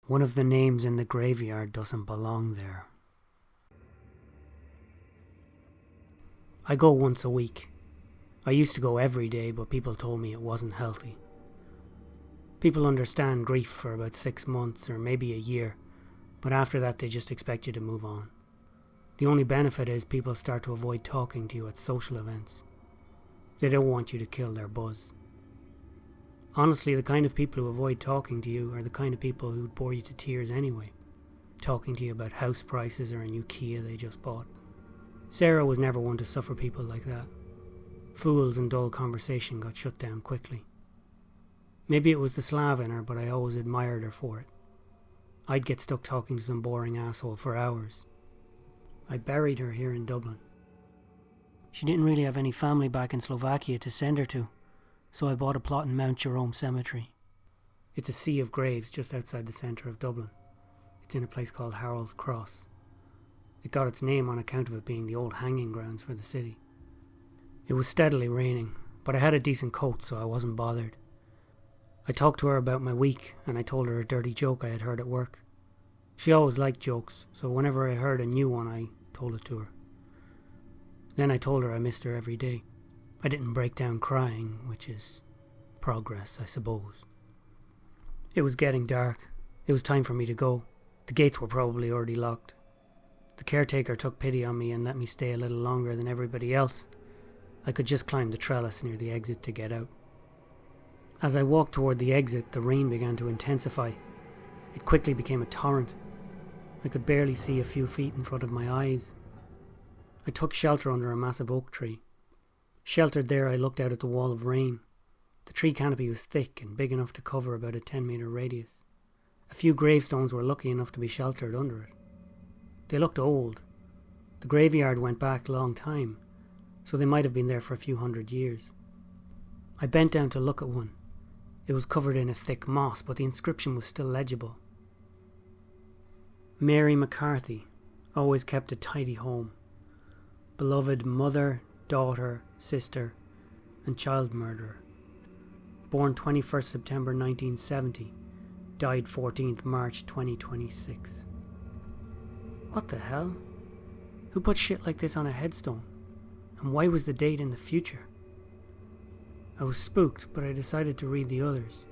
One of the names in the graveyard doesn't belong there. I go once a week. I used to go every day, but people told me it wasn't healthy. People understand grief for about 6 months or maybe a year, but after that they just expect you to move on. The only benefit is people start to avoid talking to you at social events. They don't want you to kill their buzz. Honestly, the kind of people who avoid talking to you are the kind of people who'd bore you to tears anyway, talking to you about house prices or a new Kia they just bought. Sarah was never one to suffer people like that. Fools and dull conversation got shut down quickly. Maybe it was the Slav in her, but I always admired her for it. I'd get stuck talking to some boring asshole for hours. I buried her here in Dublin. She didn't really have any family back in Slovakia to send her to, so I bought a plot in Mount Jerome Cemetery. It's a sea of graves just outside the centre of Dublin. It's in a place called Harold's Cross. It got its name on account of it being the old hanging grounds for the city. It was steadily raining, but I had a decent coat, so I wasn't bothered. I talked to her about my week, and I told her a dirty joke I had heard at work. She always liked jokes, so whenever I heard a new one, I told it to her. Then I told her I missed her every day. I didn't break down crying, which is progress, I suppose. It was getting dark. It was time for me to go. The gates were probably already locked. The caretaker took pity on me and let me stay a little longer than everybody else. I could just climb the trellis near the exit to get out. As I walked toward the exit, the rain began to intensify. It quickly became a torrent. I could barely see a few feet in front of my eyes. I took shelter under a massive oak tree. Sheltered there, I looked out at the wall of rain. The tree canopy was thick and big enough to cover about a 10-metre radius. A few gravestones were lucky enough to be sheltered under it. They looked old. The graveyard went back a long time, so they might have been there for a few hundred years. I bent down to look at one. It was covered in a thick moss, but the inscription was still legible. Mary McCarthy always kept a tidy home. Beloved mother, daughter, sister, and child murderer. Born 21st September 1970, died 14th March 2026. What the hell? Who put shit like this on a headstone? And why was the date in the future? I was spooked, but I decided to read the others.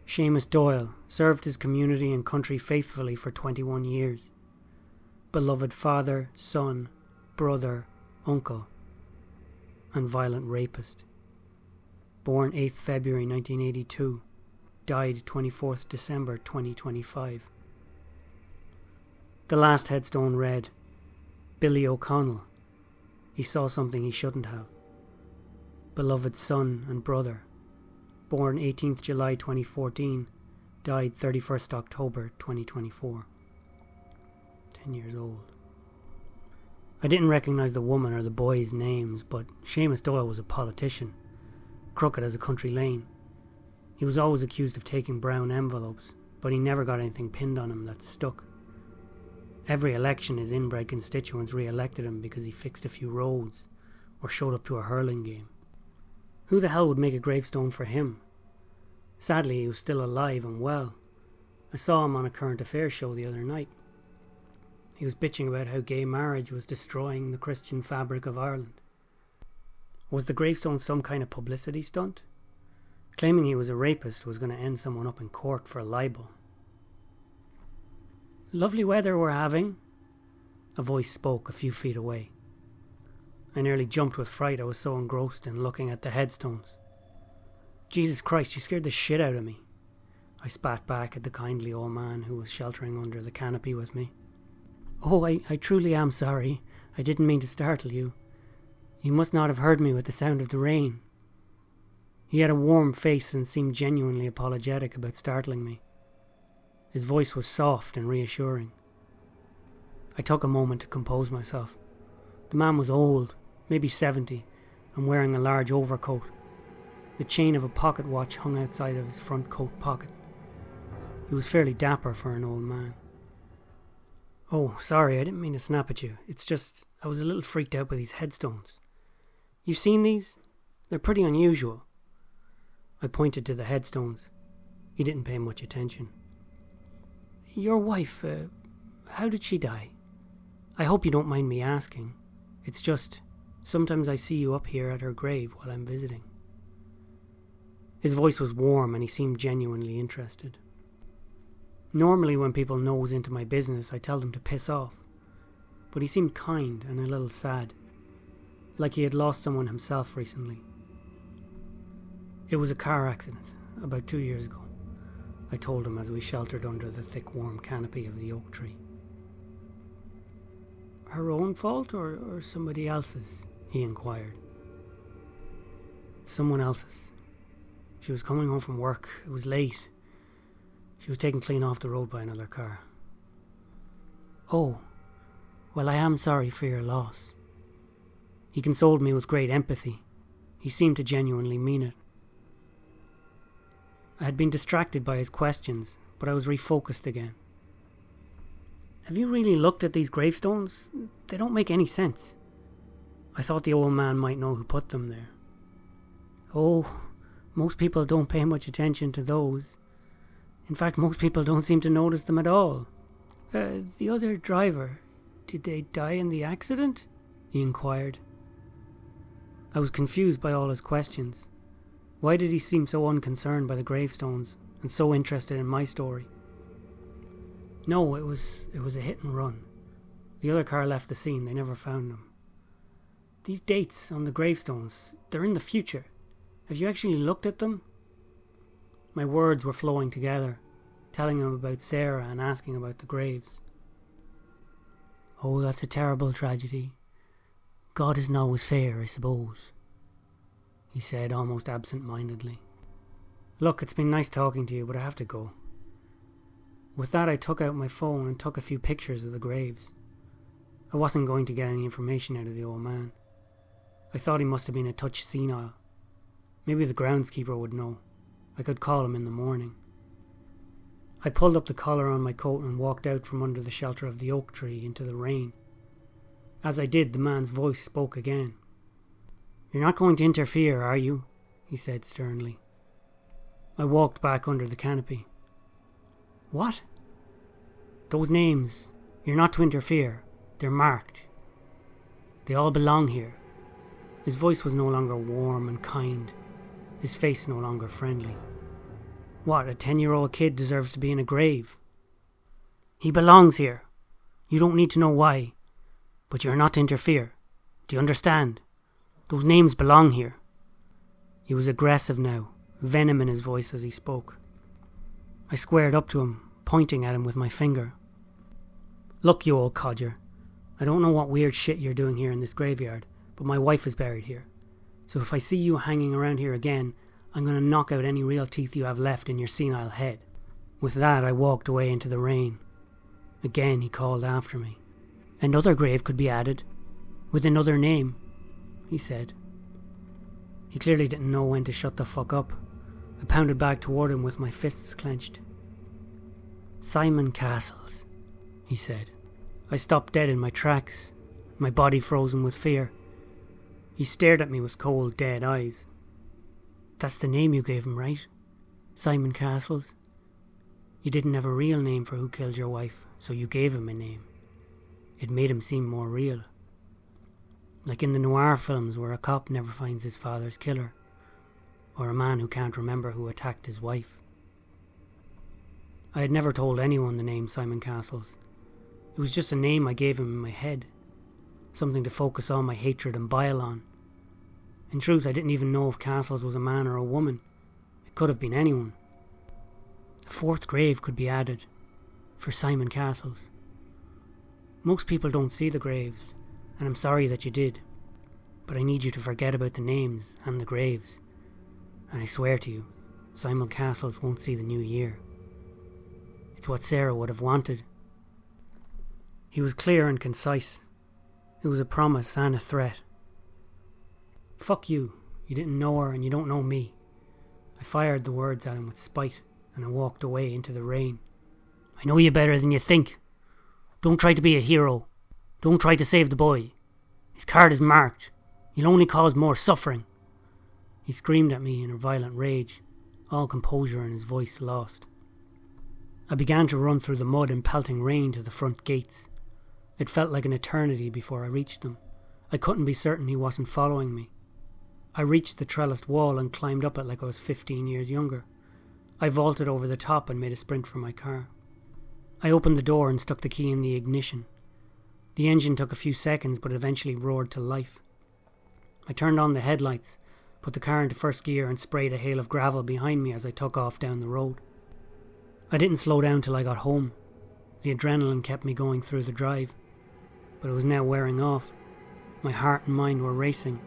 Seamus Doyle served his community and country faithfully for 21 years. Beloved father, son, brother, uncle, and violent rapist. Born 8th February 1982, died 24th December 2025. The last headstone read, Billy O'Connell. He saw something he shouldn't have. Beloved son and brother. Born 18th July 2014, died 31st October 2024. 10 years old. I didn't recognise the woman or the boy's names, but Seamus Doyle was a politician, crooked as a country lane. He was always accused of taking brown envelopes, but he never got anything pinned on him that stuck. Every election his inbred constituents re-elected him because he fixed a few roads or showed up to a hurling game. Who the hell would make a gravestone for him? Sadly, he was still alive and well. I saw him on a current affairs show the other night. He was bitching about how gay marriage was destroying the Christian fabric of Ireland. Was the gravestone some kind of publicity stunt? Claiming he was a rapist was going to end someone up in court for libel. Lovely weather we're having, a voice spoke a few feet away. I nearly jumped with fright. I was so engrossed in looking at the headstones. Jesus Christ, you scared the shit out of me. I spat back at the kindly old man who was sheltering under the canopy with me. Oh, I truly am sorry. I didn't mean to startle you. You must not have heard me with the sound of the rain. He had a warm face and seemed genuinely apologetic about startling me. His voice was soft and reassuring. I took a moment to compose myself. The man was old, maybe 70, and wearing a large overcoat. The chain of a pocket watch hung outside of his front coat pocket. He was fairly dapper for an old man. Oh, sorry, I didn't mean to snap at you. It's just, I was a little freaked out by these headstones. You've seen these? They're pretty unusual. I pointed to the headstones. He didn't pay much attention. Your wife, how did she die? I hope you don't mind me asking. It's just, sometimes I see you up here at her grave while I'm visiting. His voice was warm and he seemed genuinely interested. Normally when people nose into my business, I tell them to piss off. But he seemed kind and a little sad, like he had lost someone himself recently. It was a car accident, about 2 years ago, I told him as we sheltered under the thick warm canopy of the oak tree. Her own fault or somebody else's? He inquired. Someone else's. She was coming home from work. It was late. She was taken clean off the road by another car. Oh, well, I am sorry for your loss. He consoled me with great empathy. He seemed to genuinely mean it. I had been distracted by his questions, but I was refocused again. Have you really looked at these gravestones? They don't make any sense. I thought the old man might know who put them there. Oh, most people don't pay much attention to those. In fact, most people don't seem to notice them at all. The other driver, did they die in the accident? He inquired. I was confused by all his questions. Why did he seem so unconcerned by the gravestones and so interested in my story? No, it was a hit and run. The other car left the scene. They never found him. These dates on the gravestones, they're in the future. Have you actually looked at them? My words were flowing together, telling him about Sarah and asking about the graves. Oh, that's a terrible tragedy. God isn't always fair, I suppose, he said almost absent-mindedly. Look, it's been nice talking to you, but I have to go. With that, I took out my phone and took a few pictures of the graves. I wasn't going to get any information out of the old man. I thought he must have been a touch senile. Maybe the groundskeeper would know. I could call him in the morning. I pulled up the collar on my coat and walked out from under the shelter of the oak tree into the rain. As I did, the man's voice spoke again. You're not going to interfere, are you? He said sternly. I walked back under the canopy. What? Those names, you're not to interfere. They're marked. They all belong here. His voice was no longer warm and kind. His face no longer friendly. What, a 10-year-old kid deserves to be in a grave? He belongs here. You don't need to know why. But you're not to interfere. Do you understand? Those names belong here. He was aggressive now, venom in his voice as he spoke. I squared up to him, pointing at him with my finger. Look, you old codger. I don't know what weird shit you're doing here in this graveyard, but my wife is buried here. So if I see you hanging around here again, I'm going to knock out any real teeth you have left in your senile head. With that, I walked away into the rain. Again, he called after me. Another grave could be added, with another name, he said. He clearly didn't know when to shut the fuck up. I pounded back toward him with my fists clenched. Simon Castles, he said. I stopped dead in my tracks, my body frozen with fear. He stared at me with cold, dead eyes. That's the name you gave him, right? Simon Castles? You didn't have a real name for who killed your wife, so you gave him a name. It made him seem more real. Like in the noir films where a cop never finds his father's killer, or a man who can't remember who attacked his wife. I had never told anyone the name Simon Castles. It was just a name I gave him in my head, something to focus all my hatred and bile on. In truth, I didn't even know if Castles was a man or a woman. It could have been anyone. A fourth grave could be added, for Simon Castles. Most people don't see the graves, and I'm sorry that you did, but I need you to forget about the names and the graves. And I swear to you, Simon Castles won't see the new year. It's what Sarah would have wanted. He was clear and concise. It was a promise and a threat. Fuck you. You didn't know her and you don't know me. I fired the words at him with spite, and I walked away into the rain. I know you better than you think. Don't try to be a hero. Don't try to save the boy. His card is marked. You'll only cause more suffering. He screamed at me in a violent rage. all composure and his voice lost. I began to run through the mud and pelting rain to the front gates. It felt like an eternity before I reached them. I couldn't be certain he wasn't following me. I reached the trellised wall and climbed up it like I was 15 years younger. I vaulted over the top and made a sprint for my car. I opened the door and stuck the key in the ignition. The engine took a few seconds but eventually roared to life. I turned on the headlights, put the car into first gear and sprayed a hail of gravel behind me as I took off down the road. I didn't slow down till I got home. The adrenaline kept me going through the drive, but it was now wearing off. My heart and mind were racing,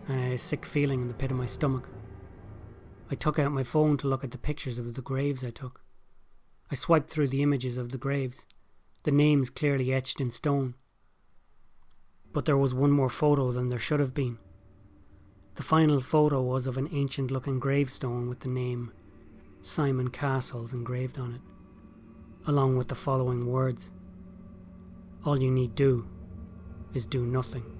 and I had a sick feeling in the pit of my stomach. I took out my phone to look at the pictures of the graves I took. I swiped through the images of the graves, the names clearly etched in stone. But there was one more photo than there should have been. The final photo was of an ancient-looking gravestone with the name Simon Castles engraved on it, along with the following words: "All you need do is do nothing."